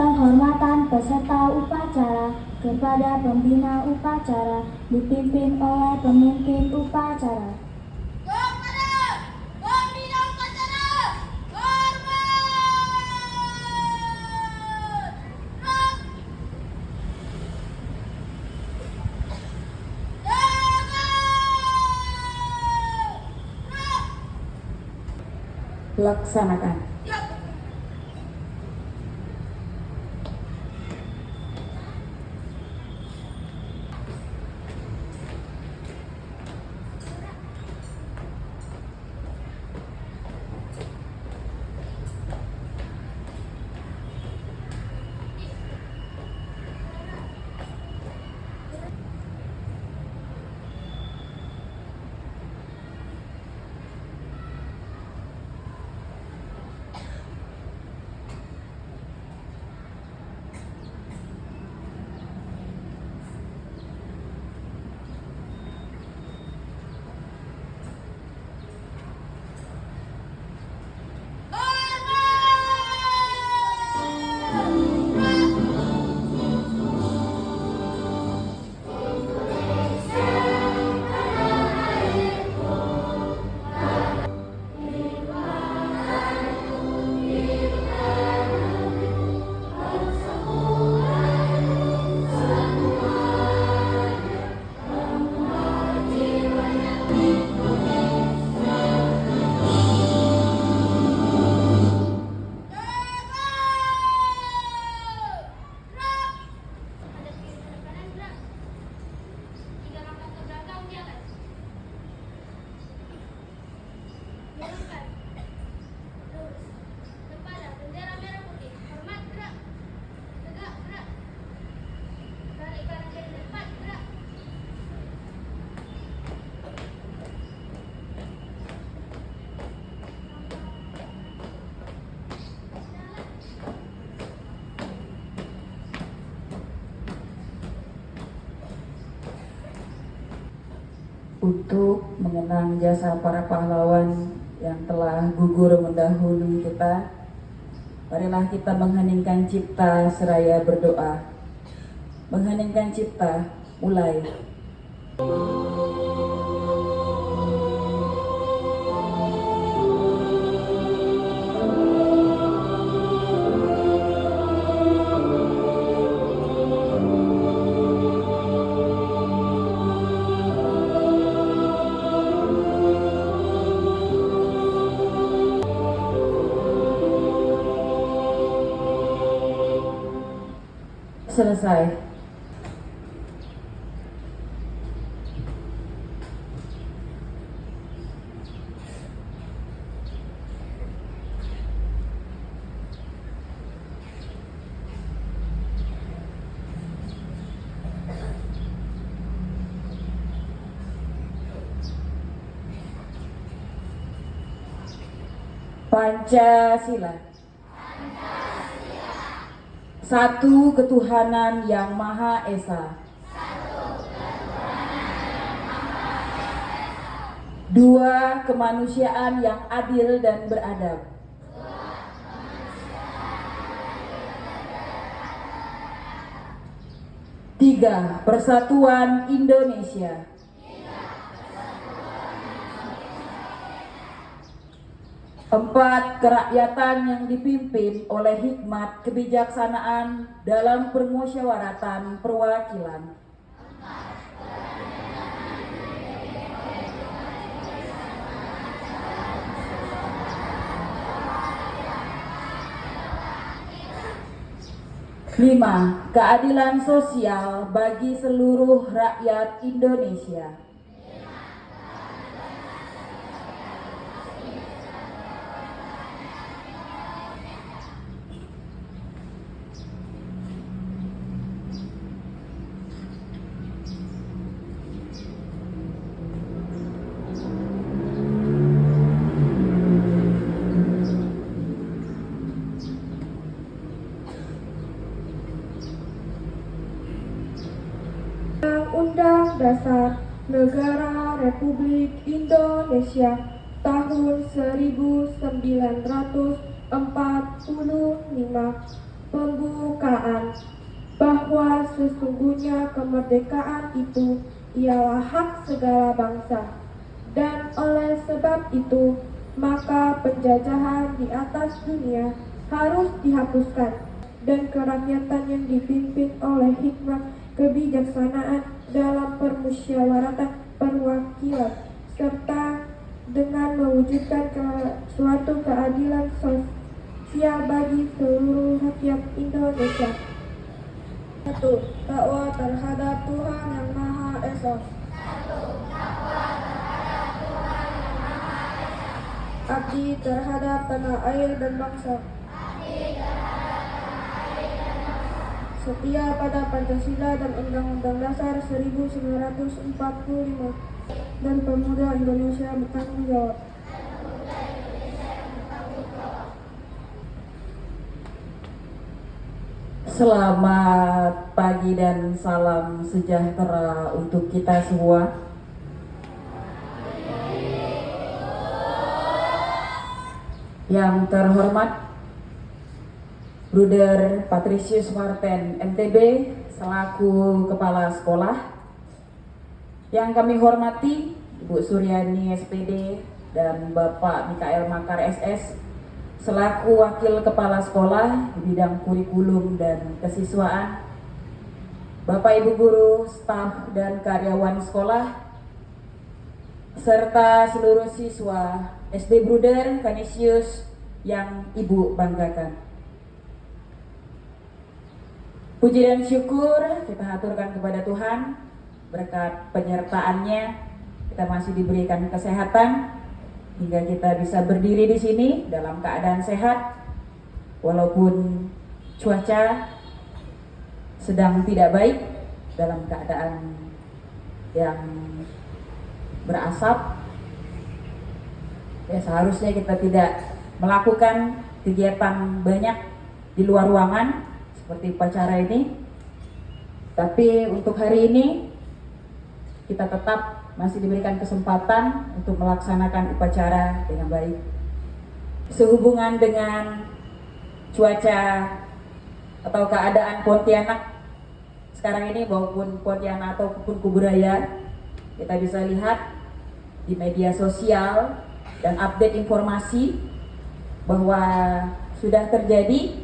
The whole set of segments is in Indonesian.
Penghormatan peserta upacara kepada pembina upacara dipimpin oleh pemimpin upacara. Laksanakan. Untuk mengenang jasa para pahlawan yang telah gugur mendahului kita, marilah kita mengheningkan cipta seraya berdoa. Mengheningkan cipta, mulai. Selesai. Pancasila. Satu ketuhanan yang Maha Esa. Dua kemanusiaan yang adil dan beradab. Tiga persatuan Indonesia. Empat, kerakyatan yang dipimpin oleh hikmat kebijaksanaan dalam permusyawaratan perwakilan. Lima, keadilan sosial bagi seluruh rakyat Indonesia. Undang-Undang Dasar Negara Republik Indonesia tahun 1945 Pembukaan bahwa sesungguhnya kemerdekaan itu ialah hak segala bangsa, dan oleh sebab itu maka penjajahan di atas dunia harus dihapuskan dan kerakyatan yang dipimpin oleh hikmat kebijaksanaan dalam permusyawaratan perwakilan serta dengan mewujudkan suatu keadilan sosial bagi seluruh rakyat Indonesia. 1. Takwa terhadap Tuhan Yang Maha Esa. Abdi terhadap tanah air dan bangsa. Setia pada Pancasila dan Undang-Undang Dasar 1945 dan Pemuda Indonesia bertanggung jawab. Selamat pagi dan salam sejahtera untuk kita semua. Yang terhormat Bruder Patricius Marten MTB selaku Kepala Sekolah. Yang kami hormati Ibu Suryani SPD dan Bapak Mikael Makar SS selaku Wakil Kepala Sekolah di bidang kurikulum dan kesiswaan, Bapak Ibu Guru, staf dan karyawan sekolah, serta seluruh siswa SD Bruder Canisius yang Ibu banggakan. Puji dan syukur kita haturkan kepada Tuhan, berkat penyertaannya kita masih diberikan kesehatan hingga kita bisa berdiri di sini dalam keadaan sehat walaupun cuaca sedang tidak baik, dalam keadaan yang berasap. Ya, seharusnya kita tidak melakukan kegiatan banyak di luar ruangan seperti upacara ini, tapi untuk hari ini kita tetap masih diberikan kesempatan untuk melaksanakan upacara dengan baik. Sehubungan dengan cuaca atau keadaan Pontianak sekarang ini maupun Pontianak ataupun Kuburaya, kita bisa lihat di media sosial dan update informasi bahwa sudah terjadi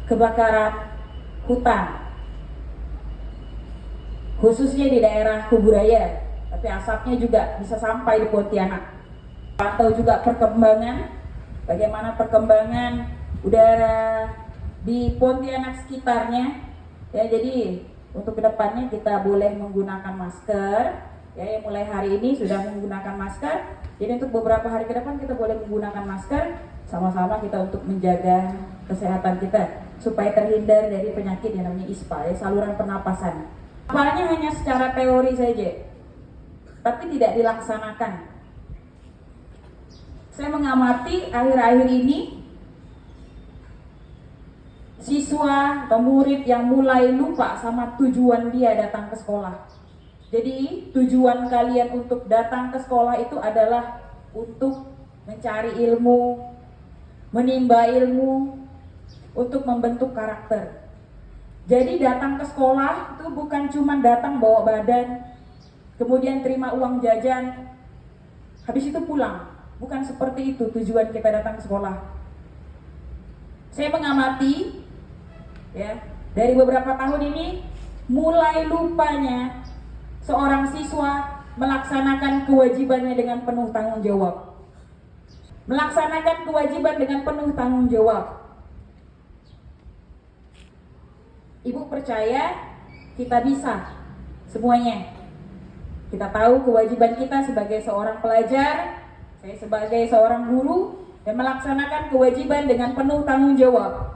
kebakaran hutan, khususnya di daerah Kuburaya, tapi asapnya juga bisa sampai di Pontianak. Pantau juga perkembangan, bagaimana perkembangan udara di Pontianak sekitarnya. Ya, jadi untuk kedepannya kita boleh menggunakan masker. Ya, yang mulai hari ini sudah menggunakan masker. Jadi untuk beberapa hari ke depan kita boleh menggunakan masker. Sama-sama kita untuk menjaga kesehatan kita supaya terhindar dari penyakit yang namanya ISPA, ya, saluran pernapasan. Awalnya hanya secara teori saja, tapi tidak dilaksanakan. Saya mengamati akhir-akhir ini siswa atau murid yang mulai lupa sama tujuan dia datang ke sekolah. Jadi tujuan kalian untuk datang ke sekolah itu adalah untuk mencari ilmu, menimba ilmu, untuk membentuk karakter. Jadi datang ke sekolah itu bukan cuma datang bawa badan, kemudian terima uang jajan, habis itu pulang. Bukan seperti itu tujuan kita datang ke sekolah. Saya mengamati, ya, dari beberapa tahun ini mulai lupanya seorang siswa melaksanakan kewajibannya dengan penuh tanggung jawab. Melaksanakan kewajiban dengan penuh tanggung jawab. Ibu percaya kita bisa semuanya. Kita tahu kewajiban kita sebagai seorang pelajar, saya sebagai seorang guru, dan melaksanakan kewajiban dengan penuh tanggung jawab.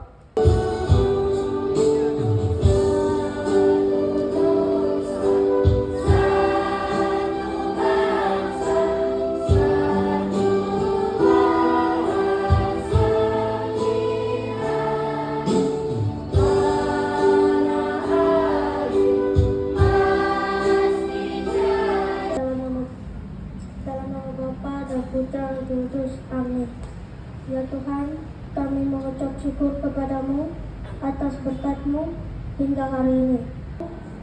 Putra Kudus. Amin. Ya Tuhan, kami mengucap syukur kepadamu atas berkat-Mu hingga hari ini.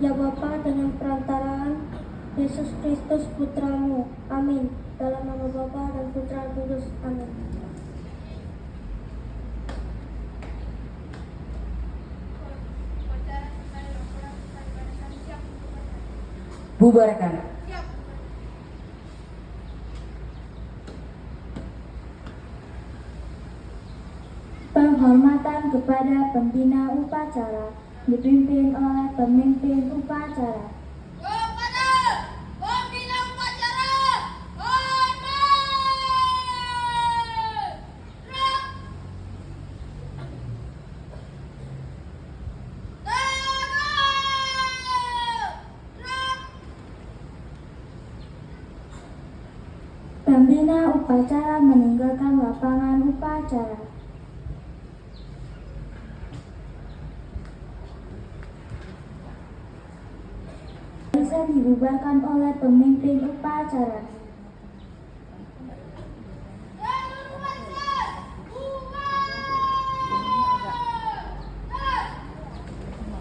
Ya Bapa, dengan perantaraan Yesus Kristus Putra-Mu. Amin. Dalam nama Bapa dan Putra dan Kudus. Amin. Bubarkan. Penghormatan kepada pembina upacara dipimpin oleh pemimpin upacara. Kepada pembina upacara, hormat! Gerak! Tegak! Gerak! Pembina upacara meninggalkan lapangan upacara. Bisa dibubarkan oleh pemimpin upacara.